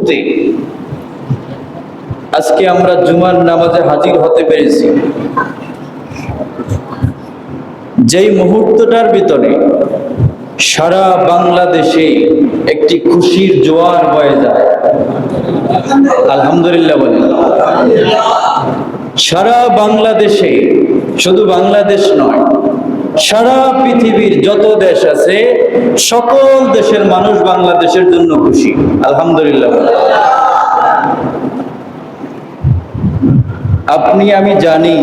মুহূর্তে আজকে আমরা জুমার নামাজে হাজির হতে পেরেছি, যেই মুহূর্তটার ভিতরে সারা বাংলাদেশে একটি খুশির জোয়ার বয়ে যায়। আলহামদুলিল্লাহ বলেন। সারা বাংলাদেশে, শুধু বাংলাদেশ নয়, সারা পৃথিবীর যত দেশ আছে সকল দেশের মানুষ বাংলাদেশের জন্য খুশি। আলহামদুলিল্লাহ। আপনি আমি জানি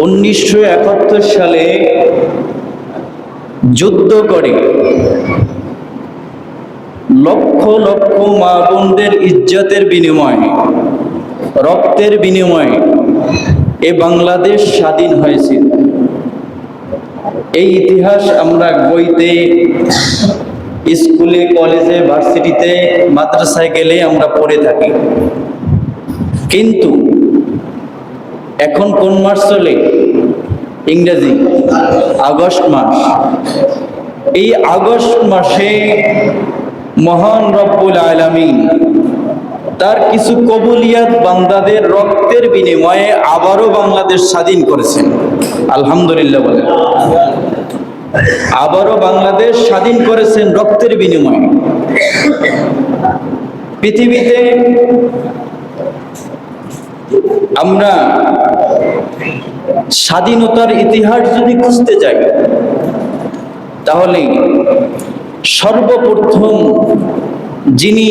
1971 সালে যুদ্ধ করে লক্ষ লক্ষ মা বোনদের ইজ্জতের বিনিময়ে, রক্তের বিনিময়ে এ বাংলাদেশ স্বাধীন হয়েছিল। এই ইতিহাস আমরা বইতে, স্কুলে, কলেজে, ভার্সিটিতে, মাদ্রাসায় গেলে আমরা পড়ে থাকি। কিন্তু এখন কোন মাস চলে? ইংরেজি আগস্ট মাস। এই আগস্ট মাসে মহান রব্বুল আলামিন তার কিছু কবুলিয়াত বান্দাদের রক্তের বিনিময়ে আবারও বাংলাদেশ স্বাধীন করেছেন। আলহামদুলিল্লাহ বলেন। আবারও বাংলাদেশ স্বাধীন করেছেন রক্তের বিনিময়ে। পৃথিবীতে আমরা স্বাধীনতার ইতিহাস যদি খুঁজতে যাই, তাহলে সর্বপ্রথম যিনি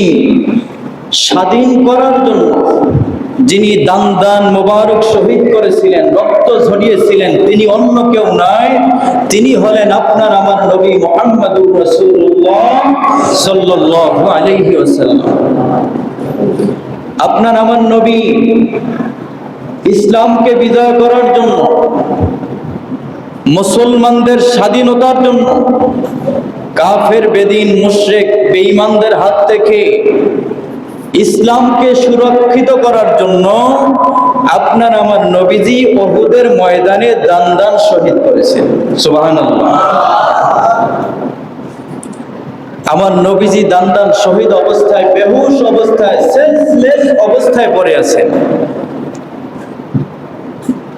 স্বাধীন করার জন্য যিনি দান দান মোবারক শহীদ করেছিলেন, রক্ত ঝরিয়েছিলেন, তিনি অন্য কেউ নয়, তিনি হলেন আপনার আমার নবী মুহাম্মদুর রাসূলুল্লাহ সাল্লাল্লাহু আলাইহি ওয়াসাল্লাম। আপনার আমার নবী ইসলামকে বিজয় করার জন্য, মুসলমানদের স্বাধীনতার জন্য, কাফের, বেদিন, মুশরিক, বেঈমানদের হাত থেকে ইসলামকে সুরক্ষিত করার জন্য আপনার আমার নবীজি উহুদের ময়দানে দান দান শহীদ করেছেন। সুবহানাল্লাহ। আমার নবীজি দান দান শহীদ অবস্থায়, বেহুশ অবস্থায়, সেন্সলেস অবস্থায় পড়ে আছেন।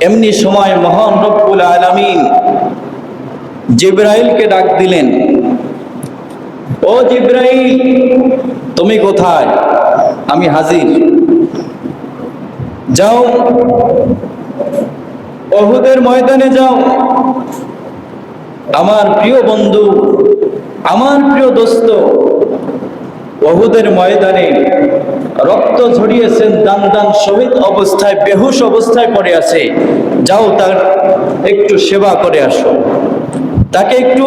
এমনি সময় মহান রব্বুল আলামিন জিবরাইলকে ডাক দিলেন, ও জিবরাইল, তুমি কোথায়? আমি হাজির। যাও, উহুদের ময়দানে যাও। আমার প্রিয় বন্ধু, আমার প্রিয় দোস্ত উহুদের ময়দানে রক্ত ঝরিয়েছেন, দান দান শহীদ অবস্থায়, বেহুশ অবস্থায় পড়ে আছে। যাও, তার একটু সেবা করে আসো, তাকে একটু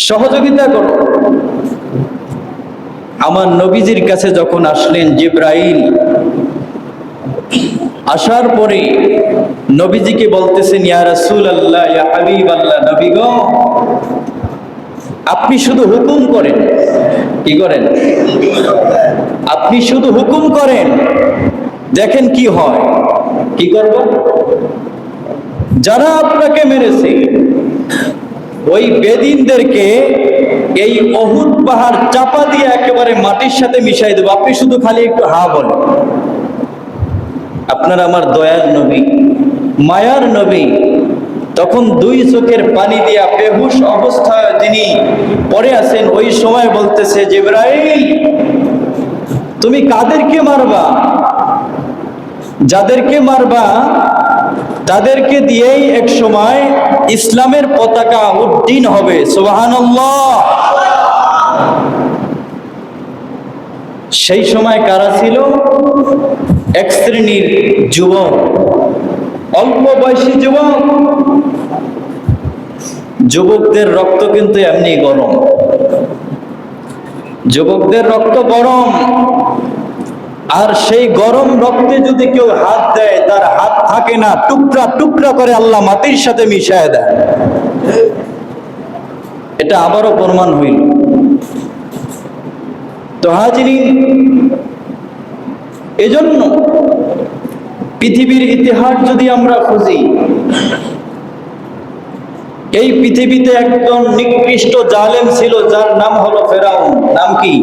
সহযোগিতা করো। আমার নবীজির কাছে যখন আসলেন জিবরাইল, আসার পরে নবীজিকে বলতেছেন, ইয়া রাসূলুল্লাহ, ইয়া হাবিবাল্লাহ, নবী গো, আপনি শুধু হুকুম করেন। কি করেন? আপনি শুধু হুকুম করেন, দেখেন কি হয়। কি করব? যারা আপনাকে মেরেছে ওই বেদিনদেরকে এই উহুদ পাহাড় চাপা দিয়ে একেবারে মাটির সাথে মিশাই দেব। আপনি শুধু খালি একটু হা বলেন। আপনার আমার দয়ার নবী, মায়ার নবী তখন দুই চোখের পানি দিয়া বেহুশ অবস্থায় যিনি পড়ে আছেন, ওই সময় বলতেছে, জিবরাইল, তুমি কাদেরকে মারবা? যাদেরকে মারবা তাদেরকে দিয়েই এক সময় ইসলামের পতাকা উড্ডীন হবে। সুবহানাল্লাহ। সেই সময় কারা ছিল? এক শ্রেণীর যুবক, অল্প বয়সী যুবক। যুবকদের রক্ত কিন্তু এমনি গরম, যুবকদের রক্ত গরম। আর সেই গরম রক্তে যদি কেউ হাত দেয়, তার হাত থাকে না, টুকরা টুকরা করে আল্লাহ মাটির সাথে মিশায় দেয়। এটা আবারও প্রমাণ হইল। তো হাজিরিন, এজন্য পৃথিবীর ইতিহাস যদি আমরা খুঁজি, এই পৃথিবীতে একজন নিকৃষ্ট জালেম ছিল, যার নাম হলো ফেরাউন। নাম কি?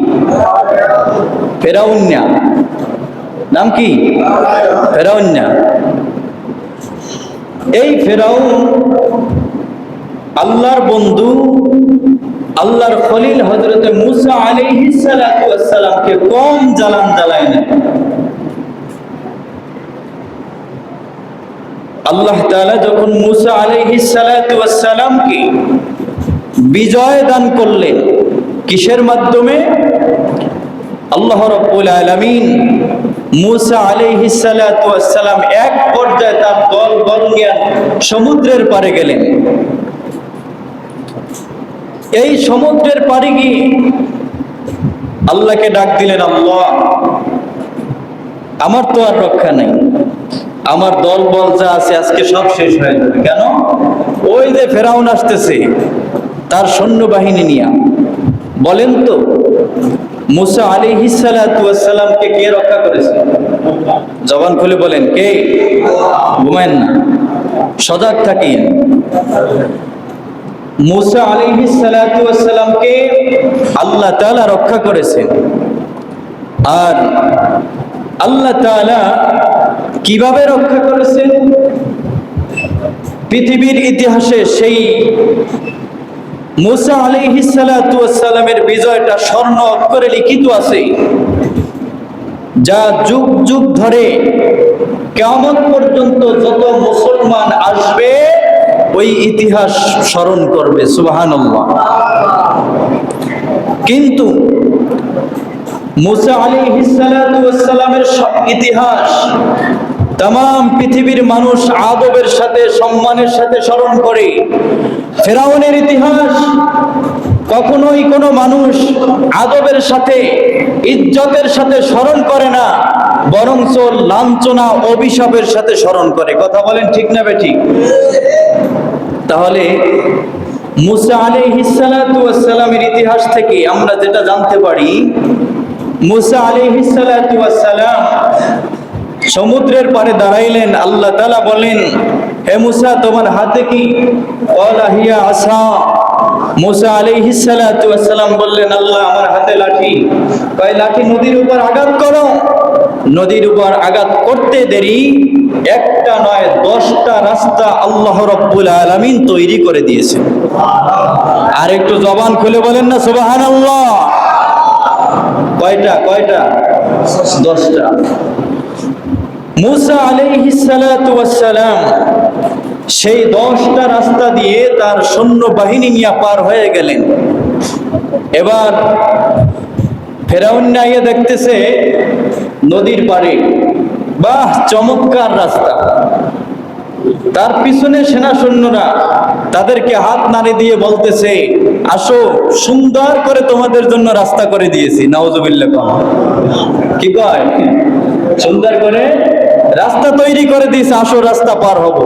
ফেরাউন না, নাম কি? ফেরাউন না। এই ফেরাউন আল্লাহর বন্ধু, আল্লাহর খলিল হযরত মুসা আলাইহিস সালাতু ওয়াস সালামকে কম জ্বালান জ্বালায় না। আল্লাহ তাআলা যখন মুসা আলাইহিস সালাতু ওয়াস সালামকে বিজয় দান করলেন, কিসের মাধ্যমে? আল্লাহ রাব্বুল আলামিন মুসা আলাইহিস সালাতু ওয়াস সালাম এক পর্যায়ে তার দল নিয়ে সমুদ্রের পাড়ে গেলেন। এই সমুদ্রের পাড়ে গিয়ে আল্লাহকে ডাক দিলেন, আল্লাহ আমার তো আর রক্ষা নেই, আমার দল বল যা আছে আজকে সব শেষ হয়ে যাবে। কেন? ওই যে ফেরাউন আসতেছে তার সৈন্যবাহিনী নিয়ে। বলেন তো মুসা আলাইহিস সালাতু ওয়াস সালামকে কে রক্ষা করেছে? জবান খুলে বলেন, কে? ঘুমায়েন না, সজাগ থাকিয়েন। মুসা আলাইহিস সালাতু ওয়াস সালামকে আল্লাহ তাআলা রক্ষা করেছেন। আর আল্লাহ তাআলা কিভাবে রক্ষা করেছেন? পৃথিবীর ইতিহাসে সেই মুসা আলাইহিস সালাতু ওয়াস সালামের বিজয়টা স্বর্ণ অক্ষরে লিখিত আছে, যা যুগ যুগ ধরে কিয়ামত পর্যন্ত যত মুসলমান আসবে ওই ইতিহাস স্মরণ করবে। সুবহানাল্লাহ। কিন্তু মুসা আলাইহিস সালাতু ওয়াস সালামের ইতিহাস तमाम পৃথিবীর মানুষ আদবের সাথে সম্মানের সাথে স্মরণ করে। ফেরাউনের ইতিহাস কখনোই কোনো মানুষ আদবের সাথে ইজ্জতের সাথে স্মরণ করে না, বরঞ্চ লাঞ্ছনা অভিশাপের সাথে স্মরণ করে। কথা বলেন ঠিক না বেঠিক? তাহলে মুসা আলাইহিস সালাতু ওয়াস সালামের ইতিহাস থেকে আমরা যেটা জানতে পারি, মুসা আলাইহিস সালাতু ওয়াস সালাম সমুদ্রের পাড়ে দাঁড়াইলেন। আল্লাহ তাআলা বলেন, হে মুসা তোমার হাতে কি? ক্বালা হিয়া আসা। মুসা আলাইহিস সালাতু ওয়াস সালাম বললেন, আল্লাহ আমার হাতে লাঠি। কয় লাঠি নদীর উপর আঘাত করো। নদীর উপর আঘাত করতে দেরি একটা নয় 10টা রাস্তা আল্লাহ রাব্বুল আলামিন তৈরি করে দিয়েছেন। আর একটু জবান খুলে বলেন না সুবহানাল্লাহ। কয়টা? 10টা। মুসা আলাইহিস সালাতু ওয়াস সালাম সেই 10টা রাস্তা দিয়ে তার সৈন্য বাহিনী নিয়ে পার হয়ে গেলেন। এবার ফেরাউন আইয়া দেখতেছে নদীর পাড়ে, বাহ চমৎকার রাস্তা। তার পিছনে সেনা সৈন্যরা তাদেরকে হাত নাড়ি দিয়ে বলতেছে, আসো সুন্দর করে তোমাদের জন্য রাস্তা করে দিয়েছি। নাউজুবিল্লাহ। কি কয়? সুন্দর করে রাস্তা তৈরি করে দিয়েছে, আসো রাস্তা পার হব।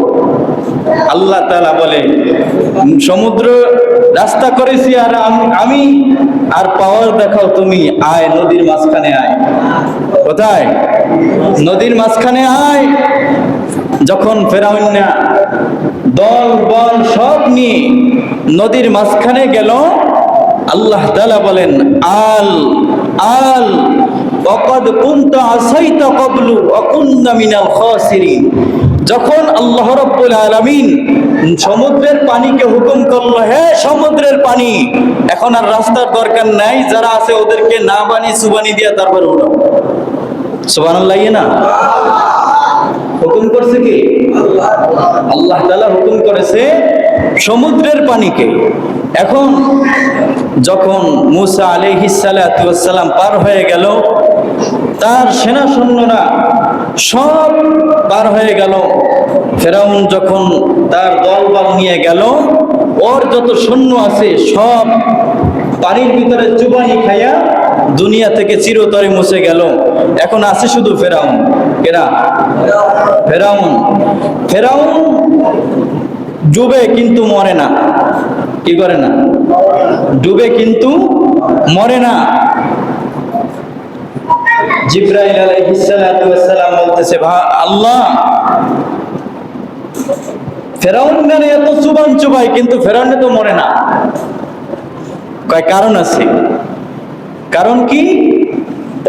আল্লাহ তাআলা বলে, সমুদ্র রাস্তা করেছি আর আমি আর পাওয়ার দেখাও তুমি, আয় নদীর মাঝখানে আয়। কোথায়? নদীর মাঝখানে আয়। যখন ফেরাউন দল বল সব নিয়ে নদীর মাঝখানে গেল, আল্লাহ তাআলা বলেন, আল আল ওয়াকাদ কুনতা আসাইতা ক্বাবলু ওয়া কুননা মিনাল খাসিরিন। যখন আল্লাহ রাব্বুল আলামিন সমুদ্রের পানিকে হুকুম করলো, হে সমুদ্রের পানি এখন আর রাস্তার দরকার নাই, যারা আছে ওদেরকে না বানি সুবানি দিয়া তারপরে উড়াও। সুবহানাল্লাহ। না হুকুম করছে কি? আল্লাহ তাআলা হুকুম করেছে সমুদ্রের পানিকে। এখন যখন মুসা আলাইহিস সালাতু ওয়াস সালাম পার হয়ে গেল, তার সেনা সৈন্যরা সব পার হয়ে গেল। ফেরাউন যখন তার দলবল নিয়ে গেল, ওর যত সৈন্য আছে সব পানির ভিতরে চুবানি খাইয়া দুনিয়া থেকে চিরতরে মুছে গেল। এখন আছে শুধু ফেরাউন। কেরা? ফেরাউন ডুবে কিন্তু মরে না। কি করে না? ডুবে কিন্তু মরে না। জিবরাইল আলাইহিস সালাতু ওয়াস সালাম বলতেছে, আল্লাহ ফেরাউন গানে এত চুবান চুবাই কিন্তু ফেরাউনে তো মরে না। কয় কারণ আছে। কারণ কি,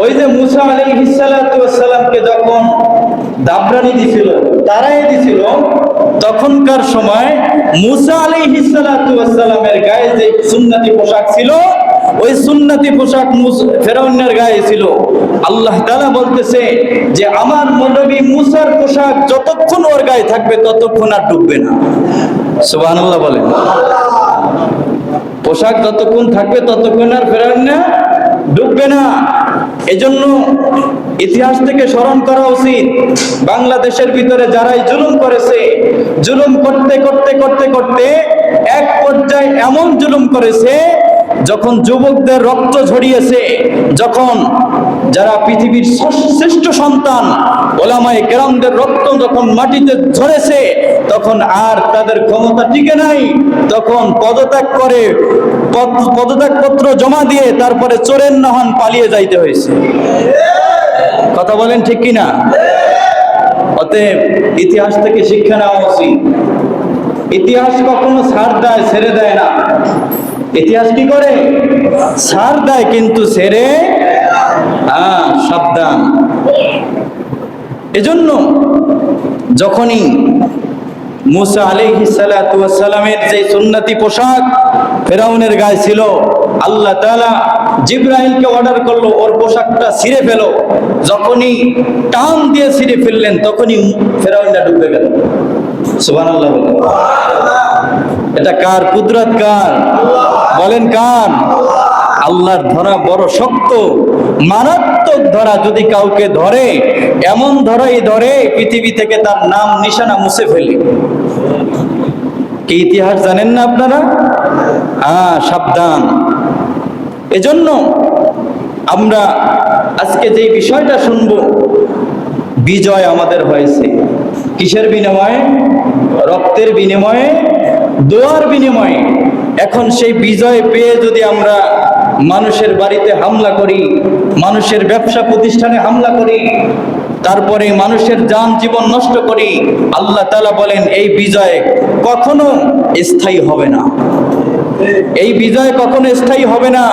ওই যে মুসা আলাইহিস সালাতু ওয়াস সালামকে যখন দাবরানি দিছিল, তারাই দিছিল, তখনকার সময় মুসা আলাইহিস সালাতু ওয়াস সালামের গায়ে যে সুন্নতি পোশাক ছিল, ওই সুন্নতি পোশাক ফেরাউনের গায়ে ছিল। আল্লাহ তাআলা বলতেছে যে আমার নবী মুসার পোশাক যতক্ষণ ওর গায়ে থাকবে ততক্ষণ আর ডুববে না। সুবহানাল্লাহ বলেন। পোশাক যতক্ষণ থাকবে ততক্ষণ আর ফেরাউন ডুববে না। এজন্য ইতিহাস থেকে স্মরণ করা উচিত, বাংলাদেশের ভিতরে যারাই জুলুম করেছে, জুলুম করতে করতে করতে করতে এক পর্যায়ে এমন জুলুম করেছে, যখন যুবকদের রক্ত ঝরিয়েছে, যখন যারা পৃথিবীর শ্রেষ্ঠ সন্তান ওলামায়ে কেরামদের রক্ত যখন মাটিতে ঝরেছে, তখন আর তাদের ক্ষমতা টিকে নাই, তখন পদত্যাগ করে পদত্যাগপত্র জমা দিয়ে তারপরে চোরের নহন পালিয়ে যাইতে হয়েছে। কথা বলেন ঠিক কিনা? অতএব ইতিহাস থেকে শিক্ষা নেওয়া উচিত। ইতিহাস কখনো ছাড় দেয়, ছেড়ে দেয় না। ইতিহাস কি করে? ছাড় দেয় কিন্তু ছেড়ে সাবধান। এজন্য যখনই মুসা আলাইহিস সালাতু ওয়াস সালামের যে সুন্নতি পোশাক ফেরাউনের গায়ে ছিল, আল্লাহ তাআলা জিবরাইলকে অর্ডার করলো ওর পোশাকটা ছিঁড়ে ফেলো। যখনই টান দিয়ে ছিঁড়ে ফেললেন, তখনই ফেরাউনটা ডুবে গেল। সুবহানাল্লাহ বলেন। এটা কার কুদরত? কার? বলেন কার? আল্লাহর ধরা বড় শক্ত, মারাত্মক ধরা। যদি কাউকে ধরে, এমন ধরাই ধরে পৃথিবী থেকে তার নাম নিশানা মুছে ফেলে। কি ইতিহাস জানেন না আপনারা? সাবধান। এজন্য আমরা আজকে যে বিষয়টা শুনবো, বিজয় আমাদের হয়েছে কিসের বিনিময়ে? রক্তের বিনিময়ে, দোয়ার বিনিময়ে। এখন সেই বিজয় পেয়ে যদি আমরা মানুষের বাড়িতে হামলা করি, মানুষের ব্যবসা প্রতিষ্ঠানে হামলা করি, তারপরে মানুষের জান জীবন নষ্ট করি, আল্লাহ তাআলা বলেন এই বিজয় কখনো স্থায়ী হবে না। এই বিজয় কখনো স্থায়ী হবে না।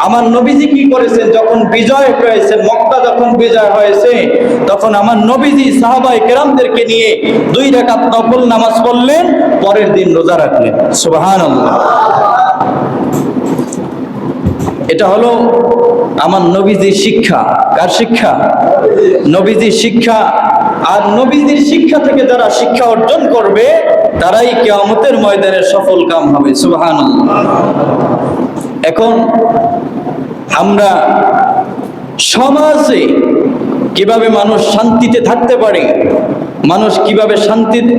আমার নবীজি কি করেছেন? যখন বিজয় হয়েছে, মক্কা যখন বিজয় হয়েছে, তখন আমার নবীজি সাহাবায়ে কেরামদেরকে নিয়ে 2 রাকাত নফল নামাজ পড়লেন, পরের দিন রোজা রাখলেন। সুবহানাল্লাহ। এটা হলো আমার নবীজির শিক্ষা। কার শিক্ষা? নবীজির শিক্ষা। আর নবীজির শিক্ষা থেকে যারা শিক্ষা অর্জন করবে, তারাই কিয়ামতের ময়দানে সফল কাম হবে। সুবহানাল্লাহ। এখন আমরা সমাজে কিভাবে মানুষ শান্তিতে থাকতে পারে, মানুষ কিভাবে শান্তিতে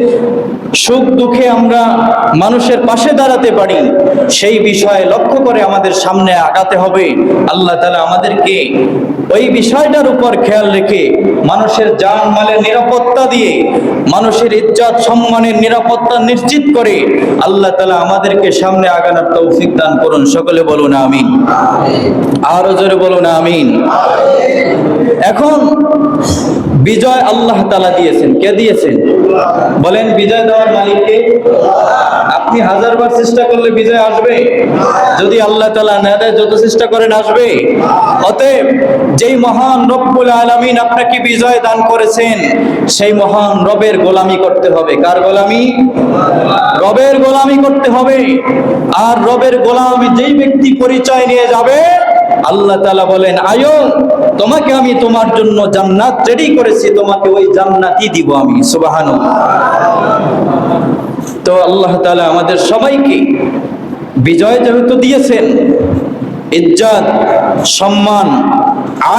সুখ দুঃখে আমরা মানুষের পাশে দাঁড়াতে পারি, সেই বিষয়ে লক্ষ্য করে আমাদের সামনে আগাতে হবে। আল্লাহ তাআলা আমাদেরকে ওই বিষয়টার উপর খেয়াল রেখে মানুষের জান মালের নিরাপত্তা দিয়ে, মানুষের ইজ্জত সম্মানের নিরাপত্তা নিশ্চিত করে আল্লাহ তাআলা আমাদেরকে সামনে আগানোর তৌফিক দান করুন। সকলে বলুন আমিন। আরো জোরে বলুন আমিন। এখন বিজয় আল্লাহ তাআলা দিয়েছেন। কে দিয়েছেন? বলেন, বিজয় দেওয়ার মালিক কে? আপনি 1000 বার চেষ্টা করলে বিজয় আসবে? যদি আল্লাহ তাআলা না দেয়, যত চেষ্টা করেন আসবে? অতএব যেই মহান রব্বুল আলামিন আপনাকে বিজয় দান করেছেন, সেই মহান রবের গোলামি করতে হবে। কার গোলামি? রবের গোলামি করতে হবে। আর রবের গোলামি যেই ব্যক্তি পরিচয় নিয়ে যাবে, আল্লাহ তাআলা বলেন, আয়ো তোমাকে আমি তোমার জন্য জান্নাত রেডি করেছি, তোমাকে ওই জান্নাতই দিব আমি। সুবহানাল্লাহ। তো আল্লাহ তাআলা আমাদের সবাইকে বিজয় যেহেতু দিয়েছেন, ইজ্জত সম্মান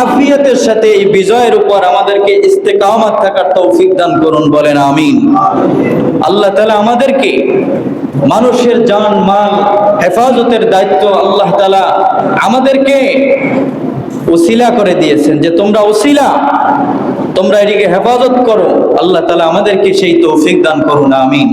আফিয়াতের সাথে এই বিজয়ের উপর আমাদেরকে ইস্তেকামত থাকার তৌফিক দান করুন। বলেন আমিন। আল্লাহ তাআলা আমাদেরকে মানুষের জান মাল হেফাজতের দায়িত্ব আল্লাহ তাআলা আমাদেরকে ওসিলা করে দিয়েছেন, যে তোমরা ওসিলা, তোমরা এটিকে হেফাজত করো। আল্লাহ তাআলা আমাদেরকে সেই তৌফিক দান করুন। আমিন।